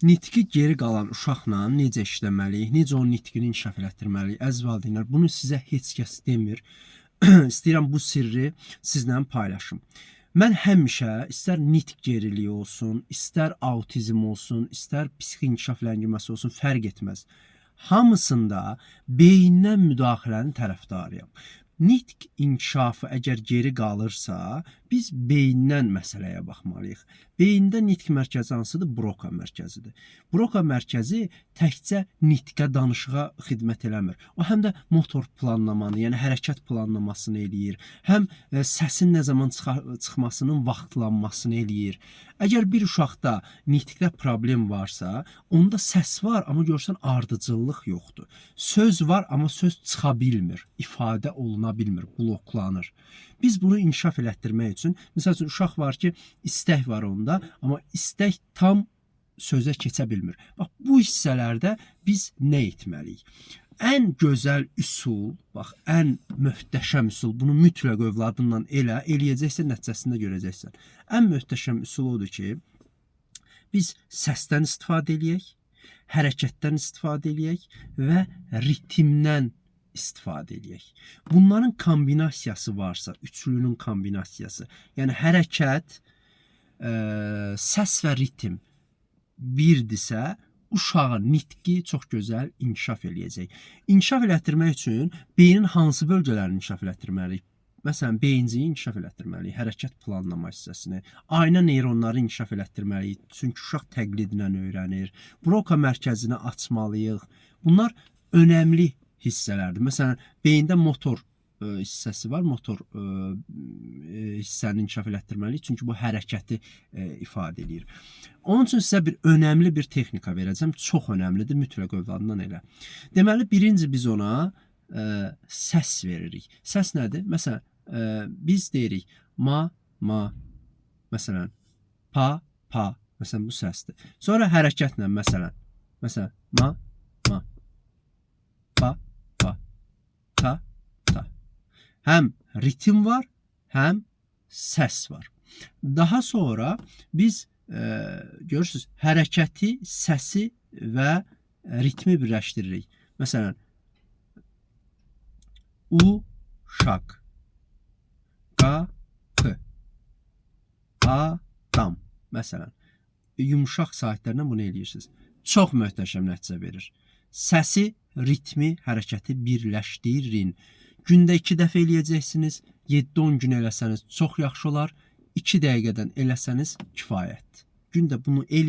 Nitqi geri qalan uşaqla necə işləməliyik, necə onun nitqini inkişaf elətdirməliyik? Əziz valideynlər, bunu sizə heç kəs demir. İstəyirəm bu sirri sizlə paylaşım. Mən həmişə istər nitq geriliyi olsun, istər autizm olsun, istər psixi inkişaf ləngiməsi olsun, fərq etməz. Hamısında beyindən müdaxilənin tərəfdarıyam. Nitq inkişafı əgər geri qalırsa, biz beyindən məsələyə baxmalıyıq. Beyində nitq mərkəzi hansıdır? Broka mərkəzidir. Broka mərkəzi təkcə nitqə, danışığa xidmət eləmir. O həm də motor planlamanı, yəni hərəkət planlamasını eləyir. Həm səsin nə zaman çıxmasının vaxtlanmasını eləyir. Əgər bir uşaqda nitqdə problem varsa, onda səs var, amma görsən ardıcıllıq yoxdur. Söz var, amma söz çıxa bilmir, ifadə oluna bilmir, bloklanır. Biz bunu inkişaf elətdirmək üçün, məsəl üçün, uşaq var ki, istək var onda, amma istək tam sözə keçə bilmir. Bax, bu hissələrdə biz nə etməliyik? Ən gözəl üsul, bax, ən möhtəşəm üsul, bunu mütləq övladınla eləyəcəksən, nəticəsində görəcəksən. Ən möhtəşəm üsul odur ki, biz səsdən istifadə eləyək, hərəkətdən istifadə eləyək və ritmdən istifadə eləyək. Bunların kombinasiyası varsa, üçlünün kombinasiyası, yəni hərəkət, səs və ritm birdirsə, uşağın nitqi çox gözəl inkişaf eləyəcək. İnkişaf elətdirmək üçün beynin hansı bölgələrini inkişaf elətdirməliyik? Məsələn, beyinciyi inkişaf elətdirməliyik, hərəkət planlama hissəsini, ayna neyronları inkişaf elətdirməliyik, çünki uşaq təqlidlə öyrənir, broka mərkəzini açmalıyıq. Bunlar önəmli hissələrdir. Məsələn, beyində motor hissəsi var, motor hissəni inkişaf elətdirməliyik, çünki bu hərəkəti ifadə edir. Onun üçün sizə bir önəmli bir texnika verəcəm, çox önəmlidir, mütləq övladından elə. Deməli, birinci biz ona səs veririk. Səs nədir? Məsələn, biz deyirik ma, ma, məsələn, pa, pa, məsələn, bu səsdir. Sonra hərəkətlə, məsələn, ma, ma, pa, pa, ta, ta. Həm ritm var, həm səs var. Daha sonra biz görürsünüz, hərəkəti, səsi və ritmi birləşdiririk. Məsələn, uşaq, qapı, adam. Məsələn, yumuşaq saitlərlə bunu eləyirsiniz. Çox möhtəşəm nəticə verir. Səsi, ritmi, hərəkəti birləşdirin. Gündə 2 dəfə eləyəcəksiniz, 7-10 gün eləsəniz çox yaxşı olar, 2 dəqiqədən eləsəniz kifayətdir. Gündə bunu